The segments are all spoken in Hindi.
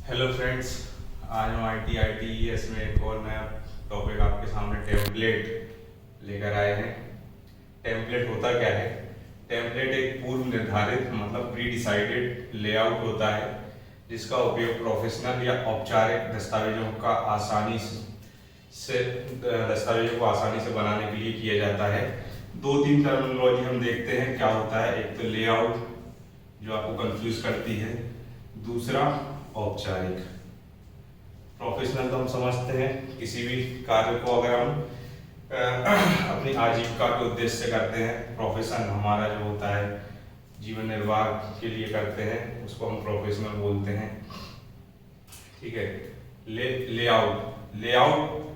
हेलो फ्रेंड्स, आज हम ITES में एक और नया टॉपिक आपके सामने टेम्पलेट लेकर आए हैं। टेम्पलेट होता क्या है? टेम्पलेट एक पूर्व निर्धारित मतलब प्री डिसाइडेड लेआउट होता है जिसका उपयोग प्रोफेशनल या औपचारिक दस्तावेजों को आसानी से बनाने के लिए किया जाता है। दो तीन टर्मिनोलॉजी हम देखते हैं क्या होता है। एक तो लेआउट जो आपको कंफ्यूज करती है, दूसरा औपचारिक। प्रोफेशनल तो हम समझते हैं किसी भी कार्य को अगर हम अपनी आजीविका के उद्देश्य से करते हैं। प्रोफेशन हमारा जो होता है जीवन निर्वाह के लिए करते हैं, उसको हम प्रोफेशनल बोलते हैं। ठीक है। लेआउट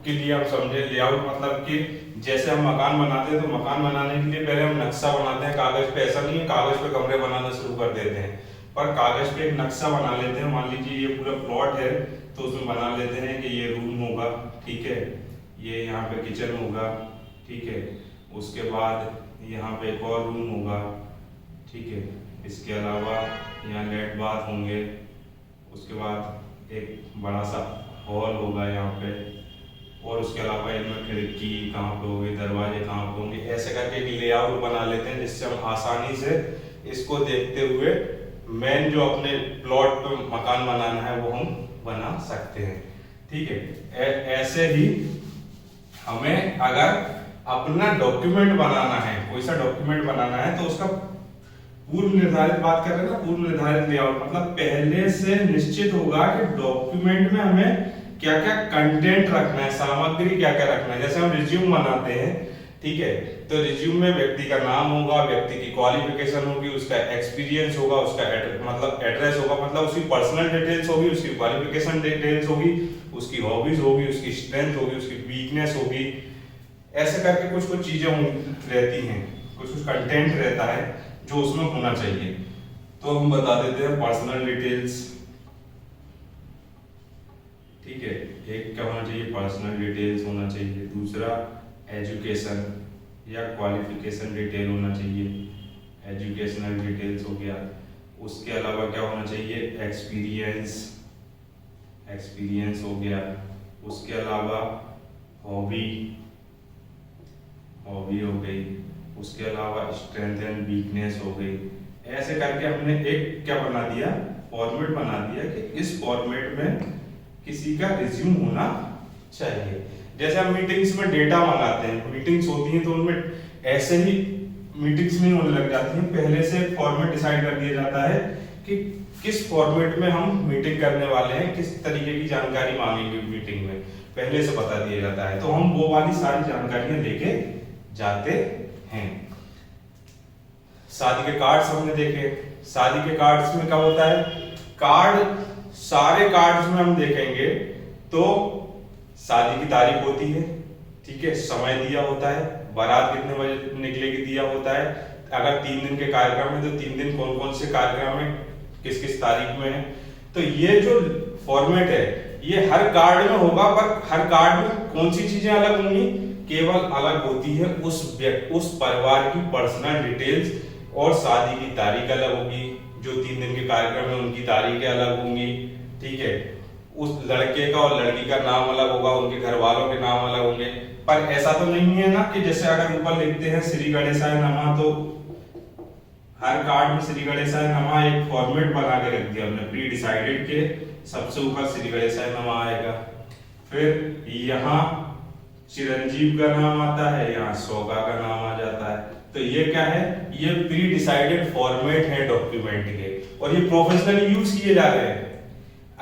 के लिए आप समझे, लेआउट मतलब कि जैसे हम मकान बनाते हैं तो मकान बनाने के लिए पहले हम नक्शा बनाते हैं कागज पे। ऐसा नहीं है कागज पे कमरे बनाना शुरू कर देते हैं, पर कागज पे एक नक्शा बना लेते हैं। मान लीजिए ये पूरा प्लॉट है तो उसमें बना लेते हैं कि ये रूम होगा, ठीक है, ये यहाँ पे किचन होगा, ठीक है, उसके बाद यहाँ पे एक और रूम होगा, ठीक है, इसके अलावा यहाँ लेट बाथ होंगे, उसके बाद एक बड़ा सा हॉल होगा यहाँ पे, और उसके अलावा इनमें खिड़की कहाँ पे होगी, दरवाजे कहाँ पे होंगे। ऐसे करके एक लेआउट बना लेते हैं जिससे हम आसानी से इसको देखते हुए मेन जो अपने प्लॉट पे मकान बनाना है वो हम बना सकते हैं। ठीक है। ऐसे ही हमें अगर अपना डॉक्यूमेंट बनाना है, कोई सा डॉक्यूमेंट बनाना है, तो उसका पूर्व निर्धारित बात कर रहे हैं ना, पूर्व निर्धारित लेआउट मतलब पहले से निश्चित होगा कि डॉक्यूमेंट में हमें क्या क्या कंटेंट रखना है, सामग्री क्या क्या रखना है। जैसे हम रिज्यूम बनाते हैं, ठीक है, तो रिज्यूम में व्यक्ति का नाम होगा, व्यक्ति की क्वालिफिकेशन होगी, उसका एक्सपीरियंस होगा, उसका मतलब एड्रेस होगा, मतलब उसकी पर्सनल डिटेल्स होगी, उसकी क्वालिफिकेशन डिटेल्स होगी, उसकी हॉबीज होगी, उसकी स्ट्रेंथ होगी, उसकी वीकनेस होगी। ऐसे करके कुछ कुछ चीजें रहती हैं, कुछ कुछ कंटेंट रहता है जो उसमें होना चाहिए। तो हम बता देते हैं पर्सनल डिटेल्स, ठीक है, एक क्या होना चाहिए, पर्सनल डिटेल्स होना चाहिए। दूसरा एजुकेशन या क्वालिफिकेशन डिटेल होना चाहिए, एजुकेशनल डिटेल्स हो गया। उसके अलावा क्या होना चाहिए, एक्सपीरियंस, एक्सपीरियंस हो गया। उसके अलावा हॉबी, हॉबी हो गई। उसके अलावा स्ट्रेंथ एंड वीकनेस हो गई। ऐसे करके हमने एक क्या बना दिया, फॉर्मेट बना दिया कि इस फॉर्मेट में किसी का रिज्यूम होना चाहिए। जैसे हम मीटिंग्स में डेटा मंगाते हैं, मीटिंग्स होती हैं तो उनमें ऐसे ही मीटिंग्स नहीं होने लग जाती हैं, पहले से फॉर्मेट डिसाइड कर दिया जाता है कि किस फॉर्मेट में हम मीटिंग करने वाले हैं, किस तरीके की जानकारी मांगेंगे मीटिंग में, पहले से बता दिया जाता है। तो हम वो वाली सारी जानकारियां लेके जाते हैं। शादी के कार्ड्स हमने देखे, शादी के कार्ड्स में क्या होता है, कार्ड सारे कार्ड्स में हम देखेंगे तो शादी की तारीख होती है, ठीक है, समय दिया होता है, बारात कितने बजे निकलेगी दिया होता है। अगर 3 दिन के कार्यक्रम है तो 3 दिन कौन कौन से कार्यक्रम है, किस किस तारीख में है। तो ये जो फॉर्मेट है ये हर कार्ड में होगा, पर हर कार्ड में कौन सी चीजें अलग होंगी, केवल अलग होती है उस परिवार की पर्सनल डिटेल्स, और शादी की तारीख अलग होगी, जो 3 दिन के कार्यक्रम है उनकी तारीखें अलग होंगी, ठीक है, उस लड़के का और लड़की का नाम अलग होगा, उनके घर वालों के नाम अलग होंगे। पर ऐसा तो नहीं है ना कि जैसे अगर ऊपर लिखते हैं श्री गणेशाय नमः, तो हर कार्ड में श्री गणेशाय नमः एक फॉर्मेट बना के रख दिया हमने प्री डिसाइडेड के, सबसे ऊपर श्री गणेशाय नमः आएगा, फिर यहाँ चिरंजीव का नाम आता है, यहाँ सौगा का नाम आ जाता है। तो ये क्या है, ये प्री डिसाइडेड फॉर्मेट है डॉक्यूमेंट के, और ये प्रोफेशनली यूज किए जा रहे हैं।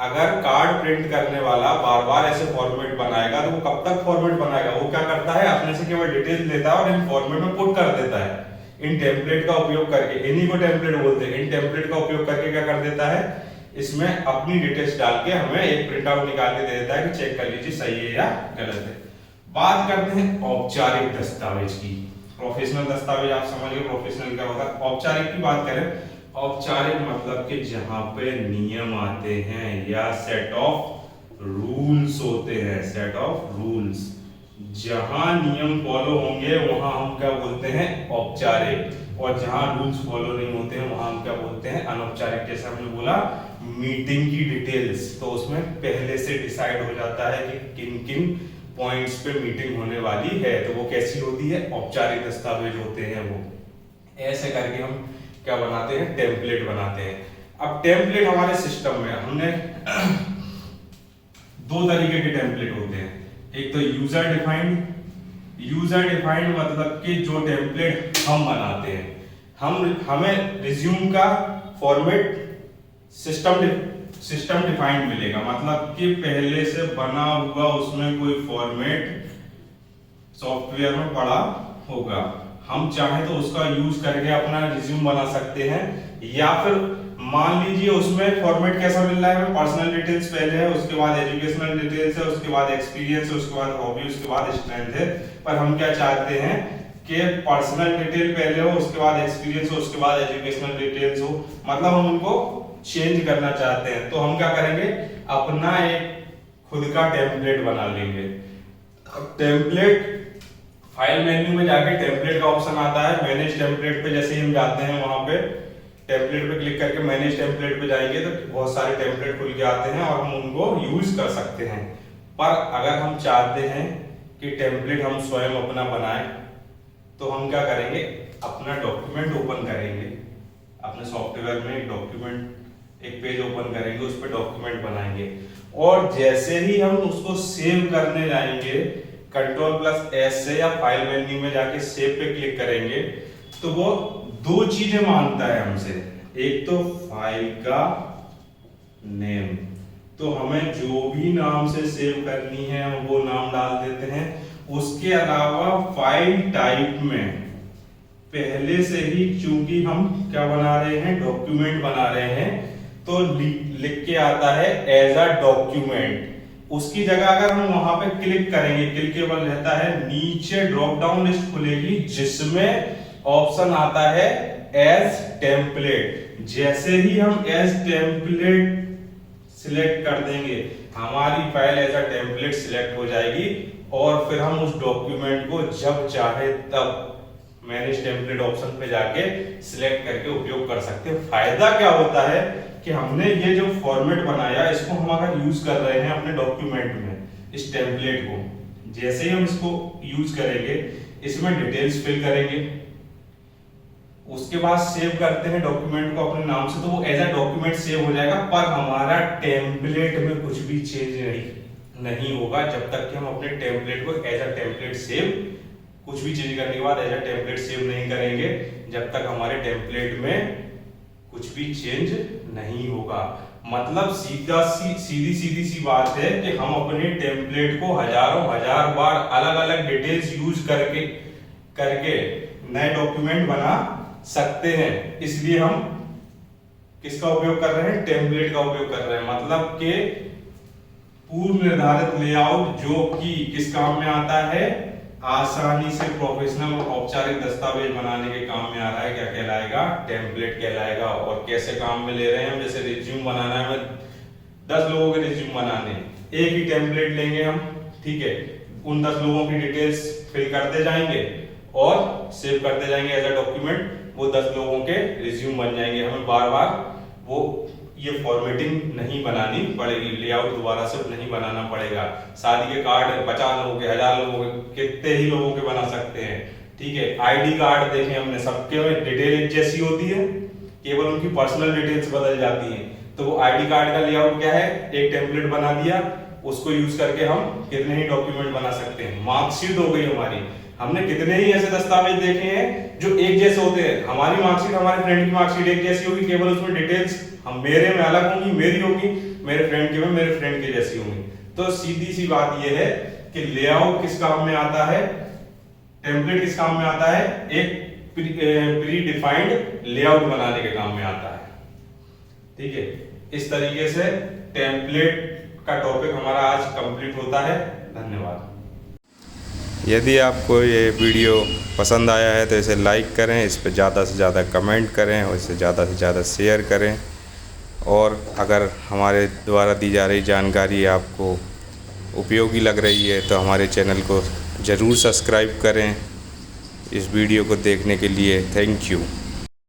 अगर कार्ड प्रिंट करने वाला बार बार ऐसे फॉर्मेट बनाएगा तो वो कब तक फॉर्मेट बनाएगा, वो क्या करता है अपने से केवल डिटेल लेता है और इन फॉर्मेट में पुट कर देता है। इन टेम्पलेट का उपयोग करके, इन्हीं को टेम्पलेट बोलते हैं, इन टेम्पलेट का उपयोग करके क्या कर देता है, इसमें अपनी डिटेल्स डाल के हमें एक प्रिंट आउट निकाल के दे देता है कि चेक कर लीजिए सही है या गलत है। बात करते हैं औपचारिक दस्तावेज की। प्रोफेशनल दस्तावेज आप समझ गए, प्रोफेशनल क्या होता है। औपचारिक की बात करें, औपचारिक मतलब कि जहां पे नियम आते हैं या सेट ऑफ रूल्स होते हैं, सेट ऑफ रूल्स, जहां नियम फॉलो होंगे वहां हम क्या बोलते हैं, औपचारिक, और जहां रूल्स फॉलो नहीं होते हैं वहां हम क्या बोलते हैं, अनौपचारिक। जैसे हमने बोला मीटिंग की डिटेल्स, तो उसमें पहले से डिसाइड हो जाता है कि किन किन पॉइंट्स पे मीटिंग होने वाली है। तो वो कैसी होती है, औपचारिक दस्तावेज होते हैं वो। ऐसे करके हम क्या बनाते हैं, टेम्पलेट बनाते हैं। अब टेम्पलेट हमारे सिस्टम में हमने दो तरीके के टेम्पलेट होते हैं। एक तो यूजर डिफाइंड, यूजर डिफाइंड मतलब कि जो टेम्पलेट हम बनाते हैं, हमें रिज्यूम का फॉर्मेट सिस्टम डिफाइंड मिलेगा, मतलब कि पहले से बना हुआ उसमें कोई फॉर्मेट सॉफ्टवेयर में पड़ा होगा। हम चाहे तो उसका यूज करके अपना रिज्यूम बना सकते हैं, या फिर मान लीजिए उसमें फॉर्मेट कैसा मिल रहा है, हमें पर्सनल डिटेल्स पहले है, उसके बाद एजुकेशनल डिटेल्स है, उसके बाद एक्सपीरियंस है, उसके बाद हॉबी, उसके बाद स्ट्रेंथ है। पर हम क्या चाहते हैं कि पर्सनल डिटेल पहले हो, उसके बाद एक्सपीरियंस हो, उसके बाद एजुकेशनल डिटेल्स हो, मतलब हम उनको चेंज करना चाहते हैं। तो हम क्या करेंगे, अपना एक खुद का टेम्पलेट बना लेंगे। टेम्पलेट फाइल मेन्यू में जाके टेम्पलेट का ऑप्शन आता है, मैनेज टेम्पलेट पे जैसे ही हम जाते हैं वहां पे टेम्पलेट पे क्लिक करके मैनेज टेम्पलेट पे जाएंगे तो बहुत सारे टेम्पलेट खुल के आते हैं और हम उनको यूज कर सकते हैं। पर अगर हम चाहते हैं कि टेम्पलेट हम स्वयं अपना बनाएं, तो हम क्या करेंगे, अपना डॉक्यूमेंट ओपन करेंगे, अपने सॉफ्टवेयर में एक पेज ओपन करेंगे, उस पर डॉक्यूमेंट बनाएंगे, और जैसे ही हम उसको सेव करने जाएंगे Ctrl+S से या फाइल मेन्यू में जाके सेव पे क्लिक करेंगे, तो वो दो चीजें मांगता है हमसे। एक तो फाइल का नेम, तो हमें जो भी नाम से सेव करनी है हम वो नाम डाल देते हैं। उसके अलावा फाइल टाइप में पहले से ही, चूंकि हम क्या बना रहे हैं, डॉक्यूमेंट बना रहे हैं, तो लिख के आता है एज अ डॉक्यूमेंट। उसकी जगह अगर हम वहां पे क्लिक करेंगे, क्लिकेबल रहता है, नीचे ड्रॉप डाउन लिस्ट खुलेगी जिसमें ऑप्शन आता है एज टेम्पलेट। जैसे ही हम एज टेम्पलेट सिलेक्ट कर देंगे, हमारी file as a template select हो जाएगी, और फिर हम उस डॉक्यूमेंट को जब चाहे तब मैनेज टेम्पलेट ऑप्शन पे जाके सिलेक्ट करके उपयोग कर सकते हैं। फायदा क्या होता है कि हमने ये जो फॉर्मेट बनाया, इसको हम अगर यूज कर रहे हैं अपने डॉक्यूमेंट में, इस टेम्पलेट को, जैसे ही हम इसको यूज करेंगे, इसमें डिटेल्स फिल करेंगे, उसके बाद सेव करते हैं डॉक्यूमेंट को अपने नाम से, तो वो एज अ डॉक्यूमेंट सेव हो जाएगा, पर हमारा टेम्पलेट में कुछ भी चेंज नहीं होगा जब तक कि हम अपने टेम्पलेट को एज अ टेम्पलेट सेव, कुछ भी चेंज करने के बाद एज अ टेम्पलेट सेव नहीं करेंगे, जब तक हमारे टेम्पलेट में कुछ भी चेंज नहीं होगा। मतलब सीधी सी बात है कि हम अपने टेम्पलेट को हजार बार अलग अलग डिटेल्स यूज करके नए डॉक्यूमेंट बना सकते हैं। इसलिए हम किसका उपयोग कर रहे हैं, टेम्पलेट का उपयोग कर रहे हैं। मतलब कि पूर्व निर्धारित लेआउट जो कि किस काम में आता है, आसानी से प्रोफेशनल और औपचारिक दस्तावेज बनाने के काम में आ रहा है, क्या कहलाएगा, टेम्पलेट कहलाएगा। और कैसे काम में ले रहे हैं हम, जैसे रिज्यूम बनाना है, हमें 10 लोगों के रिज्यूम बनाने, एक ही टेम्पलेट लेंगे हम, ठीक है, उन 10 लोगों की डिटेल्स फिल करते जाएंगे और सेव करते जाएंगे एज अ डॉक्यूमेंट, वो 10 लोगों के रिज्यूम बन जाएंगे। हमें बार बार वो ये फॉर्मेटिंग नहीं बनानी पड़ेगी, लेआउट दोबारा से नहीं बनाना पड़ेगा। शादी के कार्ड 50 लोगों के, 1000 लोगों के, कितने ही लोगों के बना सकते हैं, ठीक है। आईडी कार्ड देखें हमने, सबके में डिटेल एक जैसी होती है, केवल उनकी पर्सनल डिटेल्स बदल जाती हैं। तो वो आईडी कार्ड का लेआउट क्या है, एक टेम्पलेट बना दिया, उसको यूज करके हम कितने ही डॉक्यूमेंट बना सकते हैं। मार्कशीट हो गई हमारी, हमने कितने ही ऐसे दस्तावेज देखे हैं जो एक जैसे होते हैं। हमारी मार्कशीट, हमारे फ्रेंड की मार्कशीट एक जैसी होगी, केवल उसमें डिटेल्स हम मेरे में अलग होंगी, मेरी होगी, मेरे फ्रेंड की में मेरे फ्रेंड की जैसी होंगी। तो सीधी सी बात यह है कि लेआउट किस काम में आता है, टेम्पलेट किस काम में आता है, एक प्री डिफाइंड लेआउट बनाने के काम में आता है, ठीक है। इस तरीके से टेम्पलेट का टॉपिक हमारा आज कंप्लीट होता है। धन्यवाद। यदि आपको ये वीडियो पसंद आया है तो इसे लाइक करें, इस पर ज़्यादा से ज़्यादा कमेंट करें और इसे ज़्यादा से ज़्यादा शेयर करें। और अगर हमारे द्वारा दी जा रही जानकारी आपको उपयोगी लग रही है तो हमारे चैनल को ज़रूर सब्सक्राइब करें। इस वीडियो को देखने के लिए थैंक यू।